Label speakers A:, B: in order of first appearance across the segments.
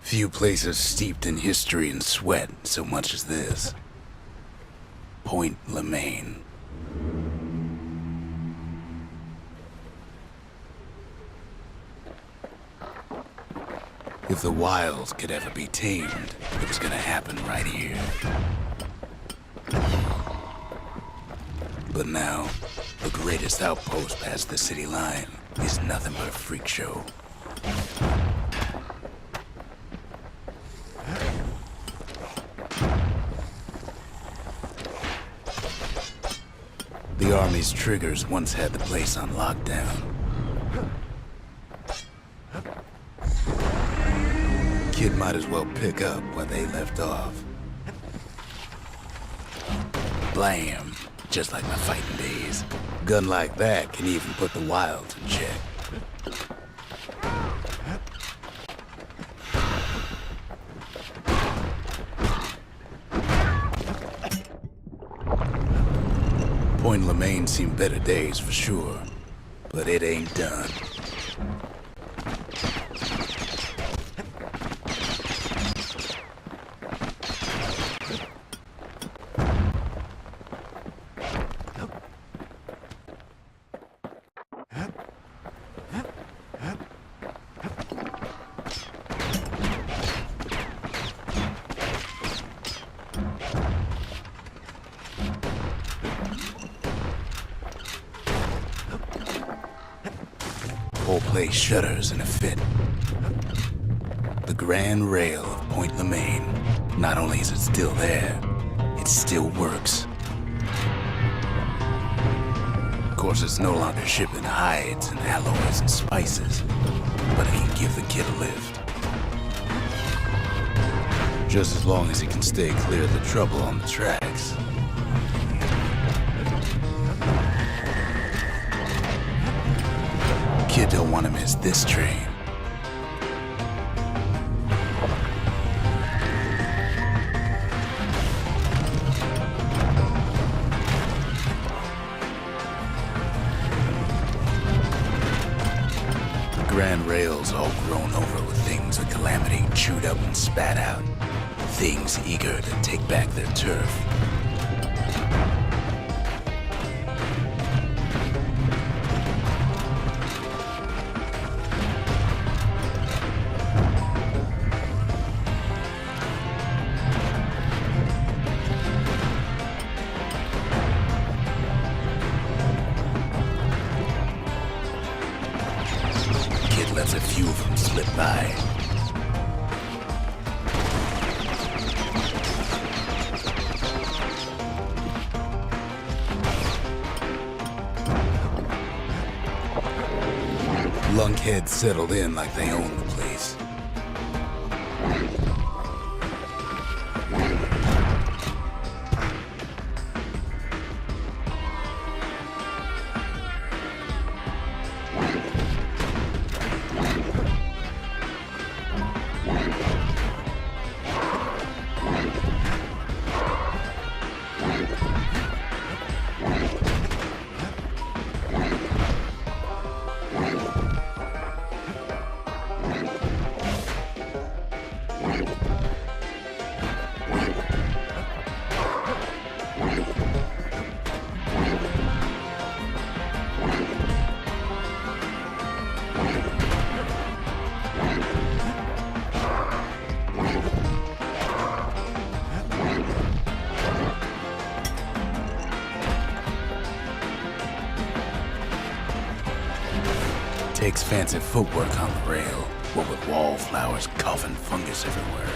A: Few places steeped in history and sweat so much as this. Point Lemaign. If the wilds could ever be tamed, it was gonna happen right here. But now, the greatest outpost past the city line is nothing but a freak show. The Army's triggers once had the place on lockdown. Kid might as well pick up where they left off. Blam! Just like my fighting days. Gun like that can even put the wilds in check. Point Lemaign seen better days for sure, but it ain't done. Whole place shudders in a fit. The grand rail of Point Lemaign, not only is it still there, it still works. Of course, it's no longer shipping hides and alloys and spices, but it can give the kid a lift. Just as long as he can stay clear of the trouble on the tracks. Kid don't want to miss this train. The grand rail's all grown over with things of calamity chewed up and spat out. Things eager to take back their turf. Lets a few of them slip by. Lunkheads settled in like they own the place. Takes fancy footwork on the rail, what with wallflowers coughing fungus everywhere.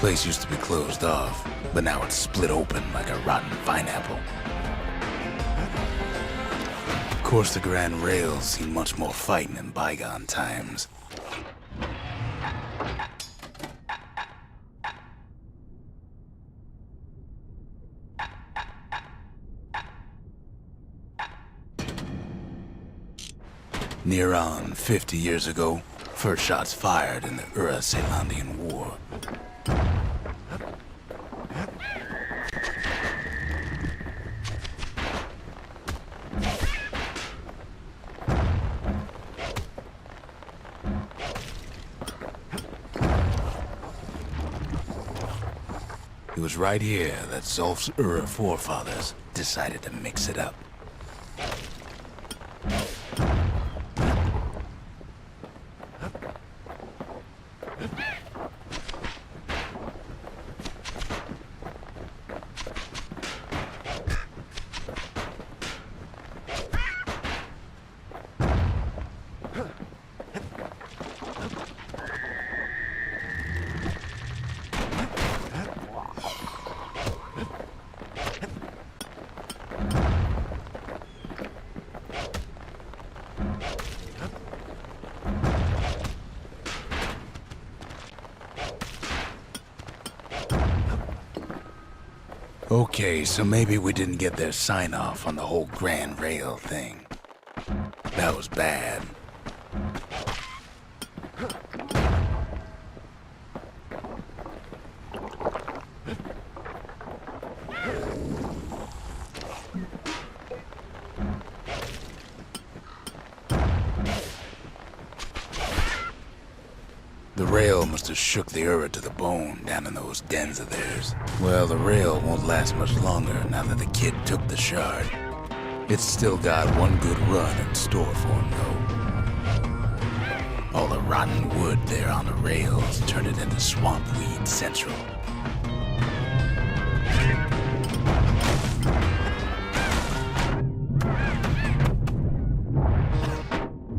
A: place used to be closed off, but now it's split open like a rotten pineapple. Of course, the Grand Rail's seen much more fighting in bygone times. Near on 50 years ago, first shots fired in the Ura-Celandian War. It was right here that Zulf's Ura forefathers decided to mix it up. Okay, so maybe we didn't get their sign-off on the whole Grand Rail thing. That was bad. The rail must have shook the Ura to the bone down in those dens of theirs. Well, the rail won't last much longer now that the kid took the shard. It's still got one good run in store for him, though. All the rotten wood there on the rails turned it into swamp weed central.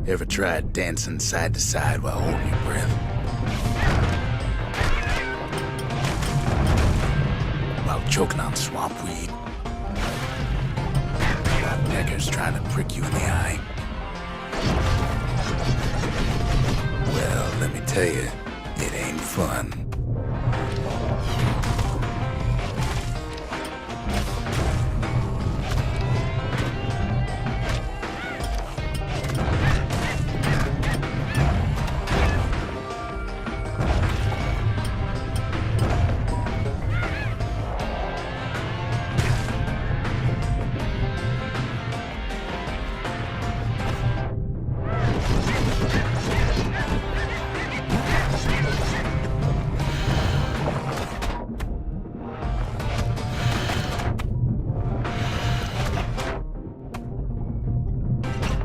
A: Ever tried dancing side to side while holding your breath? While choking on swamp weed? Got peckers trying to prick you in the eye? Well, let me tell you, it ain't fun.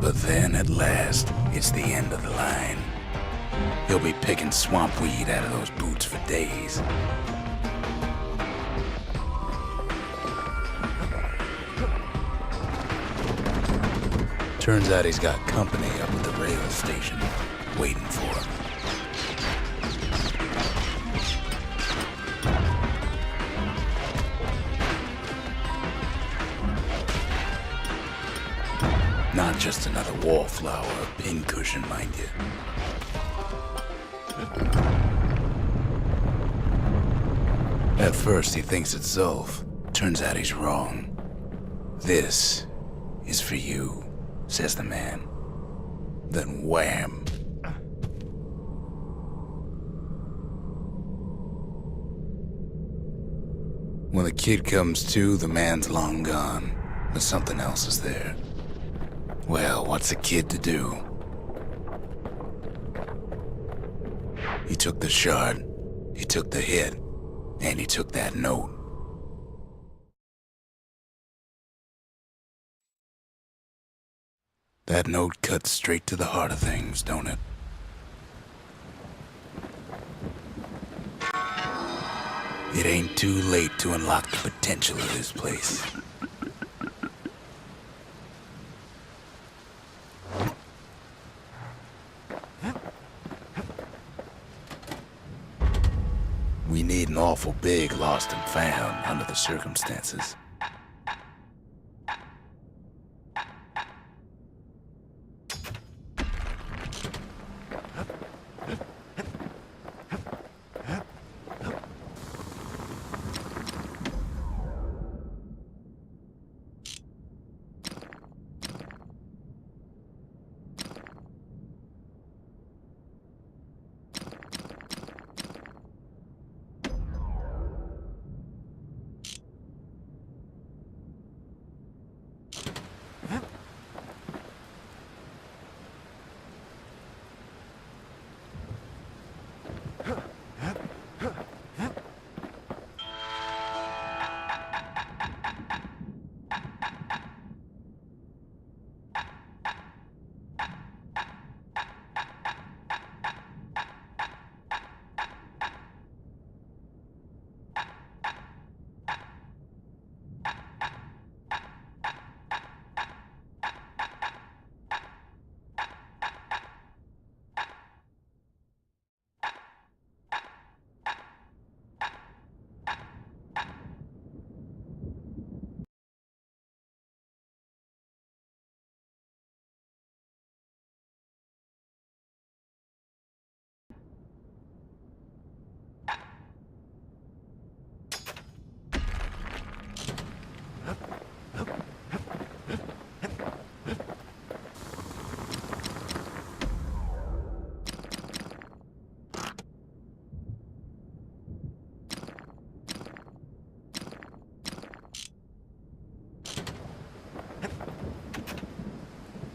A: But then, at last, it's the end of the line. He'll be picking swamp weed out of those boots for days. Turns out he's got company up at the rail station, waiting for him. Not just another wallflower or pincushion, mind you. At first, he thinks it's Zulf. Turns out he's wrong. This is for you, says the man. Then wham! When the kid comes to, the man's long gone, but something else is there. Well, what's a kid to do? He took the shard, he took the hit, and he took that note. That note cuts straight to the heart of things, don't it? It ain't too late to unlock the potential of this place. We need an awful big lost and found under the circumstances.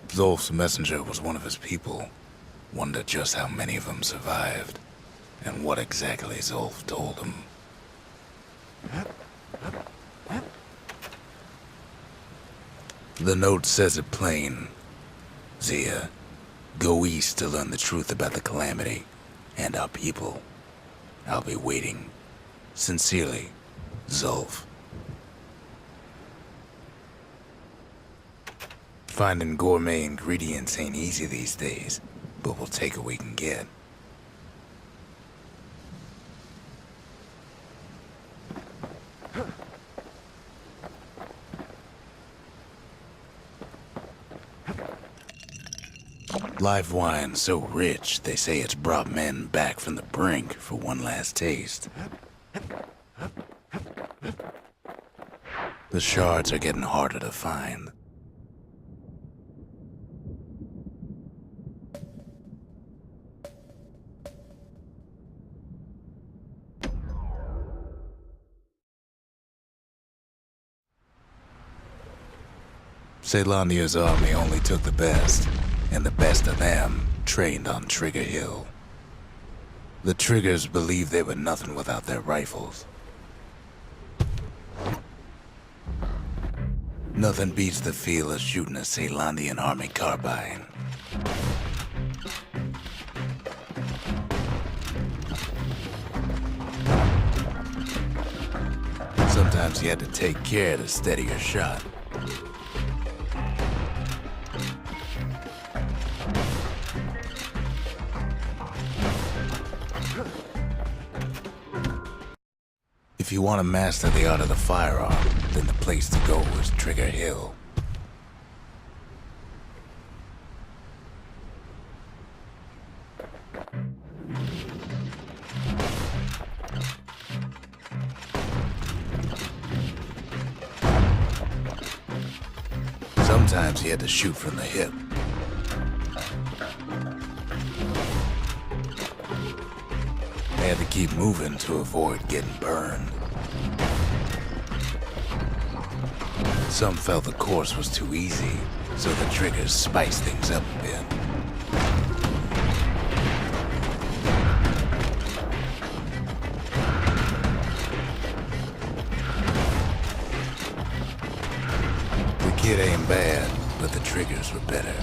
A: Zolf's messenger was one of his people. Wonder just how many of them survived, and what exactly Zolf told him. The note says it plain. Zia, go east to learn the truth about the calamity and our people. I'll be waiting. Sincerely, Zolf. Finding gourmet ingredients ain't easy these days, but we'll take what we can get. Live wine so rich, they say it's brought men back from the brink for one last taste. The shards are getting harder to find. Caelandia's army only took the best, and the best of them trained on Trigger Hill. The Triggers believed they were nothing without their rifles. Nothing beats the feel of shooting a Caelandian army carbine. Sometimes you had to take care to steady your shot. If you want to master the art of the firearm, then the place to go is Trigger Hill. Sometimes you had to shoot from the hip. They had to keep moving to avoid getting burned. Some felt the course was too easy, so the Triggers spiced things up a bit. The kid ain't bad, but the Triggers were better.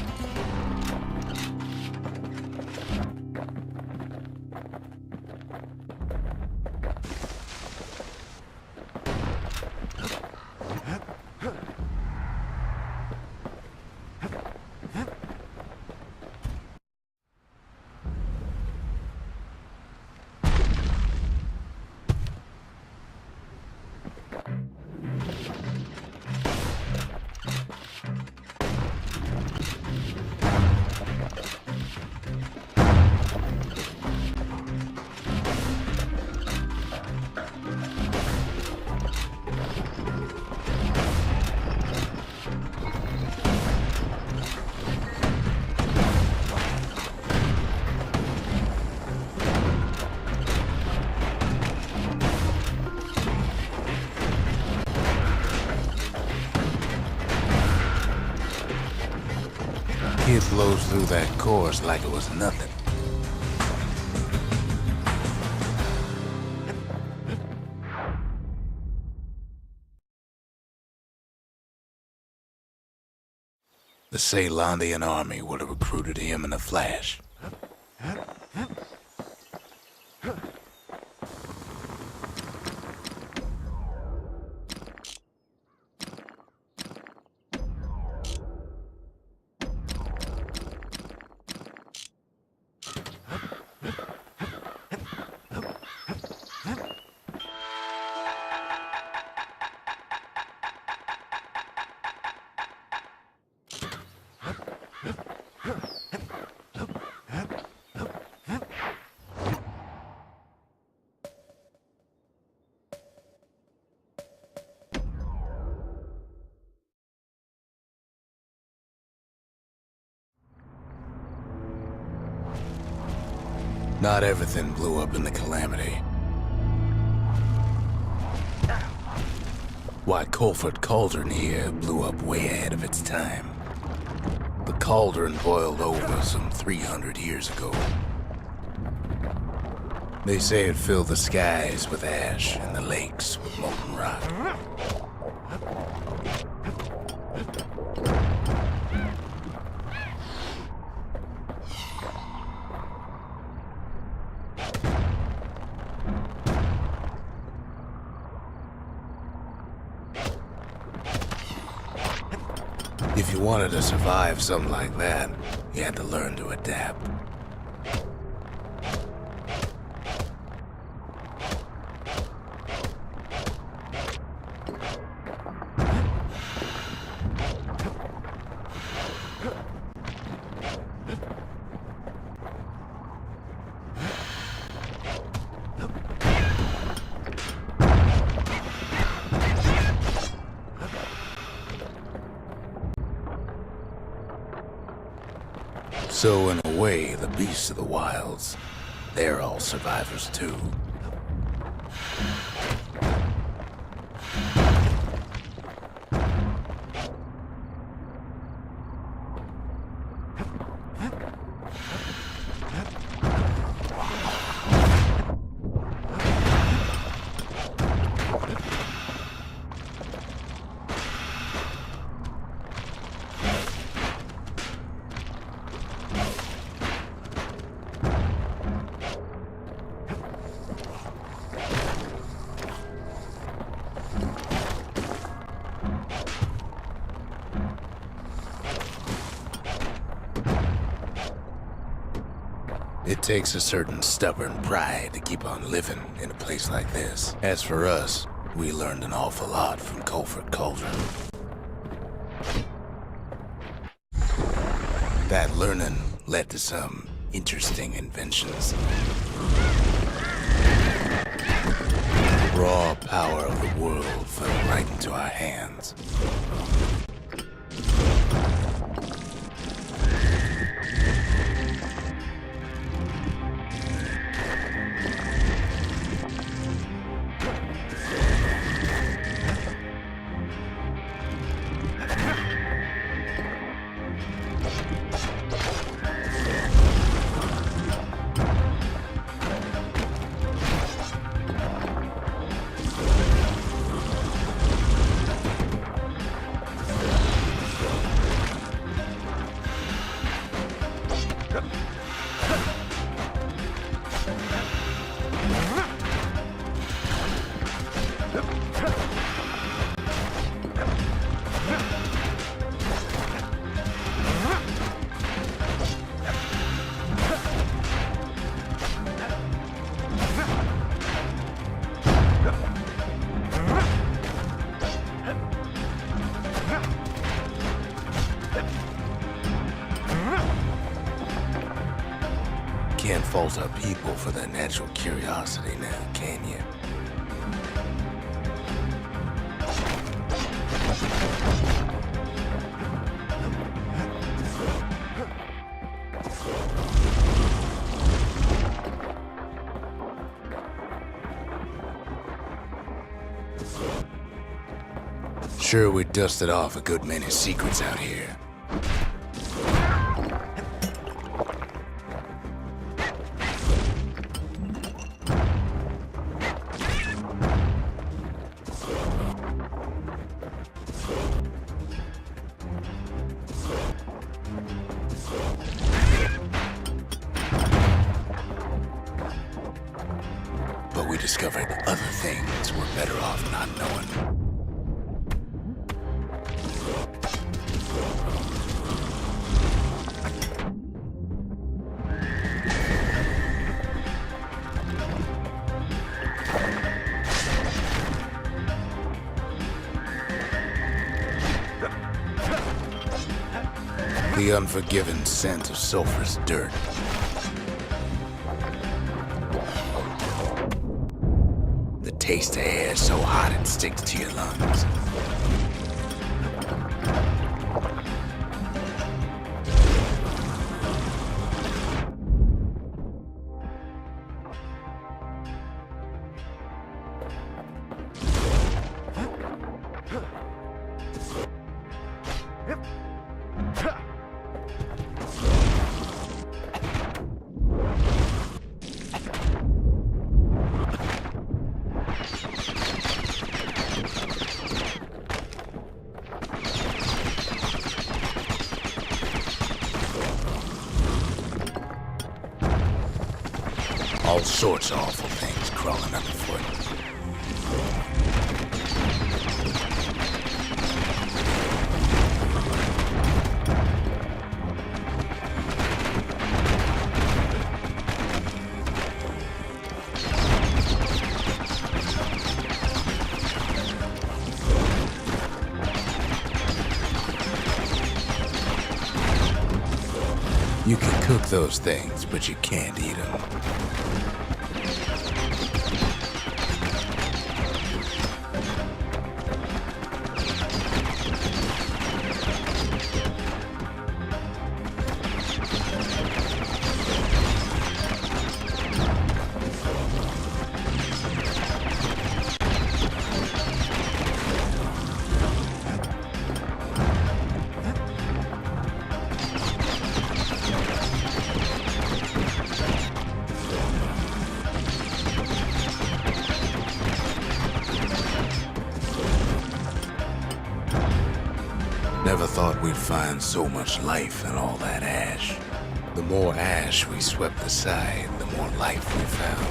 A: kid blows through that course like it was nothing. The Ceylandian army would have recruited him in a flash. Not everything blew up in the Calamity. Why, Colford Cauldron here blew up way ahead of its time. The cauldron boiled over some 300 years ago. They say it filled the skies with ash and the lakes with molten rock. If you wanted to survive something like that, you had to learn to adapt. So in a way, the beasts of the wilds, they're all survivors too. It takes a certain stubborn pride to keep on living in a place like this. As for us, we learned an awful lot from Colford Cauldron. That learning led to some interesting inventions. The raw power of the world fell right into our hands. Can't fault our people for their natural curiosity now, can you? Sure, we dusted off a good many secrets out here. discovered other things we're better off not knowing. The unforgiving scent of sulfurous dirt. The taste of air so hot it sticks to your lungs. All sorts of awful things crawling underfoot. You can cook those things, but you can't eat them. Never thought we'd find so much life in all that ash. The more ash we swept aside, the more life we found.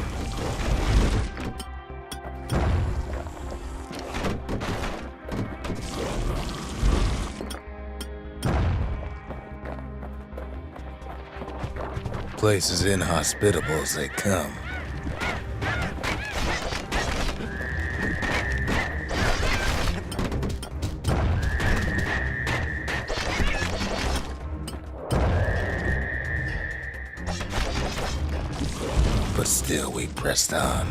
A: Place as inhospitable as they come. But still we pressed on.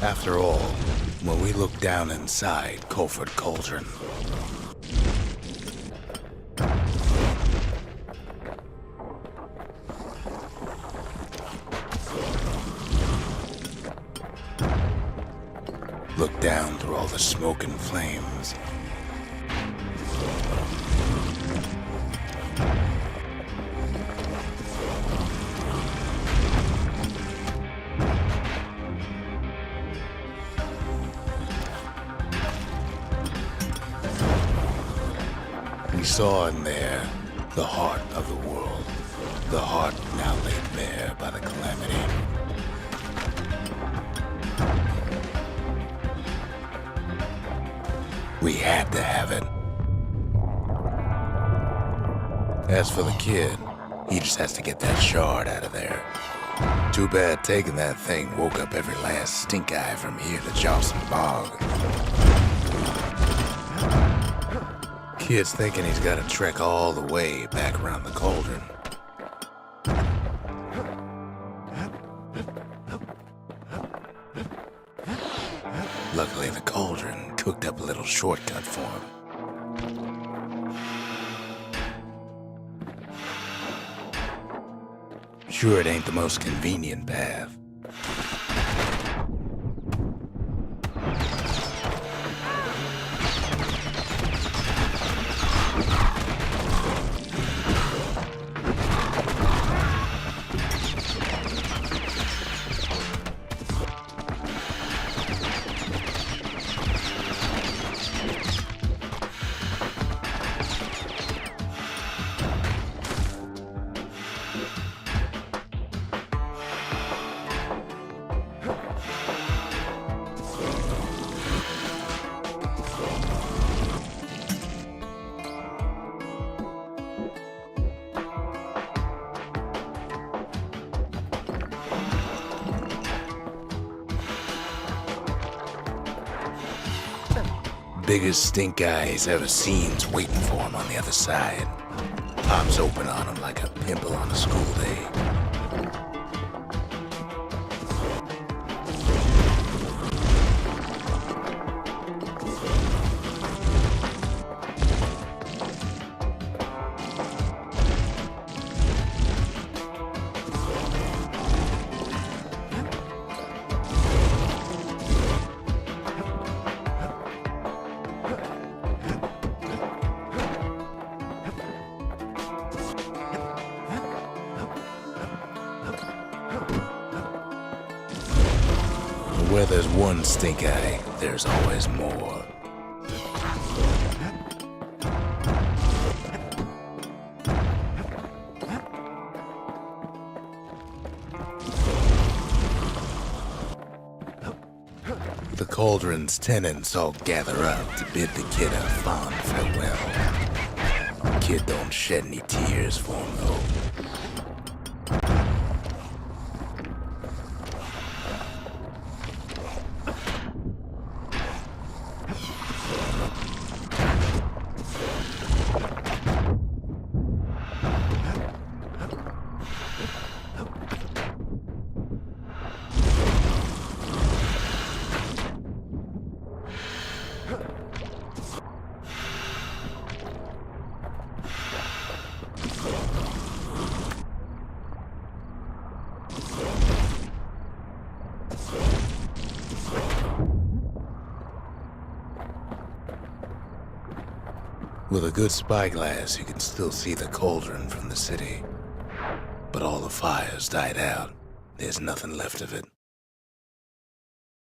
A: After all, when we look down inside Colford Cauldron, look down through all the smoke and flames, we saw in there the heart of the world, the heart now laid bare by the calamity. We had to have it. As for the kid, he just has to get that shard out of there. Too bad taking that thing woke up every last stink eye from here to Johnson Bog. Kid's thinking he's got to trek all the way back around the cauldron. Luckily, the cauldron cooked up a little shortcut for him. Sure, it ain't the most convenient path. Biggest stink eye he's ever seen's waiting for him on the other side. Pops open on him like a pimple on a school day. Where there's one stink eye, there's always more. The cauldron's tenants all gather up to bid the kid a fond farewell. The kid don't shed any tears for him, though. With a good spyglass, you can still see the cauldron from the city. But all the fires died out. There's nothing left of it.